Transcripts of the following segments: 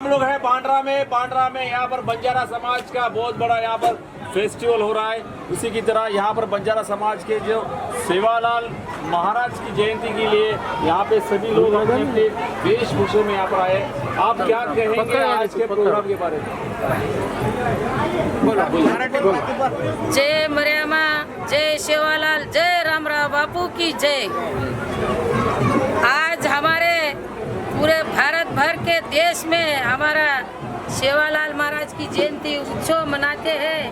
हम लोग हैं बांद्रा में यहाँ पर बंजारा समाज का बहुत बड़ा यहाँ पर फेस्टिवल हो रहा है। उसी की तरह यहाँ पर बंजारा समाज के जो सेवालाल महाराज की जयंती के लिए यहाँ पे सभी लोग अपने अपने वेशभूषा में यहाँ पर आए। आप क्या कहेंगे आज के प्रोग्राम के बारे में? जय मरियमा, जय सेवालाल, जय रामराव बापू की जय। आज हमारे पूरे भारत भर के देश में हमारा सेवालाल महाराज की जयंती उत्सव मनाते हैं।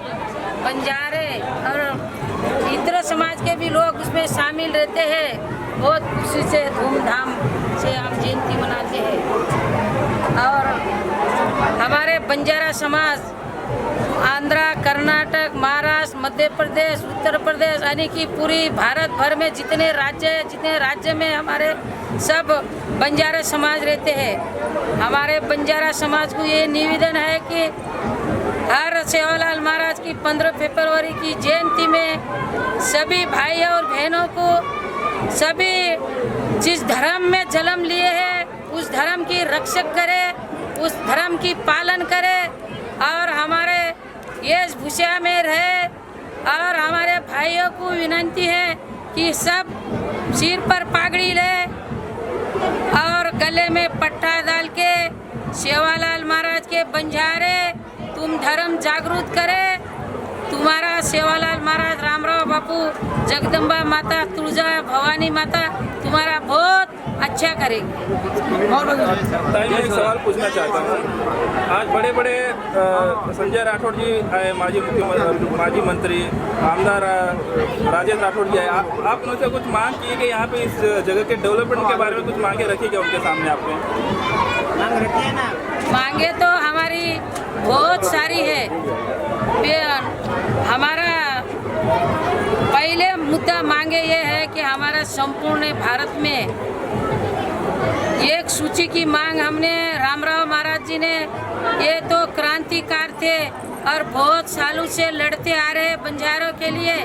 बंजारे और इतर समाज के भी लोग उसमें शामिल रहते हैं। बहुत खुशी से धूमधाम से हम जयंती मनाते हैं। और हमारे बंजारा समाज आंध्रा, कर्नाटक, महाराष्ट्र, मध्य प्रदेश, उत्तर प्रदेश यानी कि पूरी भारत भर में जितने राज्य में हमारे सब बंजारा समाज रहते हैं। हमारे बंजारा समाज को ये निवेदन है कि हर सेवालाल महाराज की 15 फरवरी की जयंती में सभी भाई और बहनों को सभी जिस धर्म में जन्म लिए हैं उस धर्म की रक्षक करे, उस धर्म की पालन करे और हमारे वेशभूषा में रहे। और हमारे भाइयों को विनती है कि सब सिर पर पगड़ी ले और गले में पट्टा डाल के सेवालाल महाराज के बंजारे तुम धर्म जागरूक करे। तुम्हारा सेवालाल महाराज, रामराव बापू, जगदम्बा माता, तुलजा भवानी माता तुम्हारा बहुत अच्छा करेगी। मैं एक सवाल पूछना चाहता हूँ। आज बड़े बड़े संजय राठौड़ जी आए, माजी मंत्री आमदार राजेश राठौड़ जी आए। आप उनसे कुछ मांग की कि यहाँ पे इस जगह के डेवलपमेंट के बारे में कुछ मांगे रखी क्या उनके सामने आपने? मांगे तो हमारी बहुत सारी है। हमारा पहले मुद्दा मांगे ये है कि हमारा संपूर्ण भारत में एक सूची की मांग हमने रामराव महाराज जी ने, ये तो क्रांतिकार थे और बहुत सालों से लड़ते आ रहे बंजारों के लिए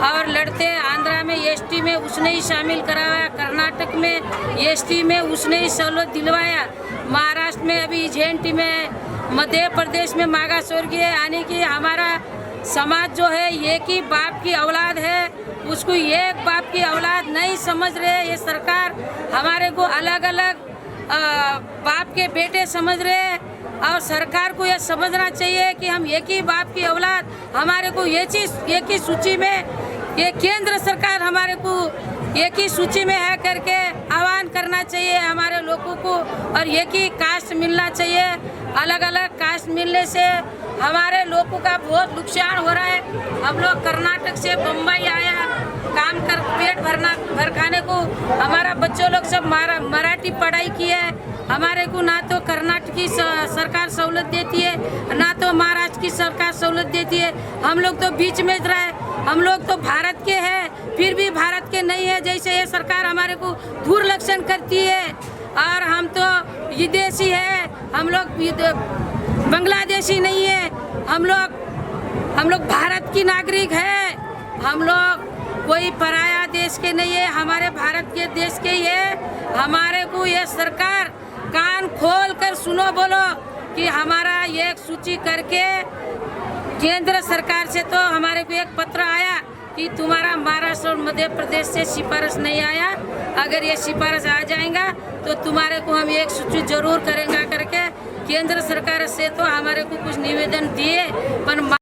और लड़ते। आंध्रा में एसटी में उसने ही शामिल कराया, कर्नाटक में एसटी में उसने ही सहूलत दिलवाया, महाराष्ट्र में अभी जेएनटी में, मध्य प्रदेश में मागा स्वर्गीय यानी कि हमारा समाज जो है एक ही बाप की औलाद है, उसको एक बाप की औलाद नहीं समझ रहे। ये सरकार हमारे को अलग अलग बाप के बेटे समझ रहे और सरकार को यह समझना चाहिए कि हम एक ही बाप की औलाद, हमारे को एक ही सूची में, ये केंद्र सरकार हमारे को एक ही सूची में है करके आह्वान करना चाहिए हमारे लोगों को और एक ही कास्ट मिलना चाहिए। अलग अलग कास्ट मिलने से हमारे लोगों का बहुत नुकसान हो रहा है। हम लोग कर्नाटक से बम्बई आया काम कर पेट भर खाने को, हमारा बच्चों लोग सब मराठी पढ़ाई की है। हमारे को ना तो कर्नाटक की सरकार सहूलत देती है ना तो महाराष्ट्र की सरकार सहूलत देती है। हम लोग तो बीच में रहे, हम लोग तो भारत के हैं फिर भी भारत के नहीं है। जैसे ये सरकार हमारे को दुर्लक्षण करती है और हम तो विदेशी है, हम लोग बांग्लादेशी नहीं है, हम लोग भारत की नागरिक है। हम लोग कोई पराया देश के नहीं है, हमारे भारत के देश के ही है। हमारे को ये सरकार कान खोल कर सुनो, बोलो कि हमारा एक सूची करके केंद्र सरकार से तो हमारे को एक पत्र आया कि तुम्हारा महाराष्ट्र और मध्य प्रदेश से सिफारिश नहीं आया, अगर ये सिफारिश आ जाएगा तो तुम्हारे को हम एक सूची जरूर करेंगे करके केंद्र सरकार से तो हमारे को कुछ निवेदन दिए पर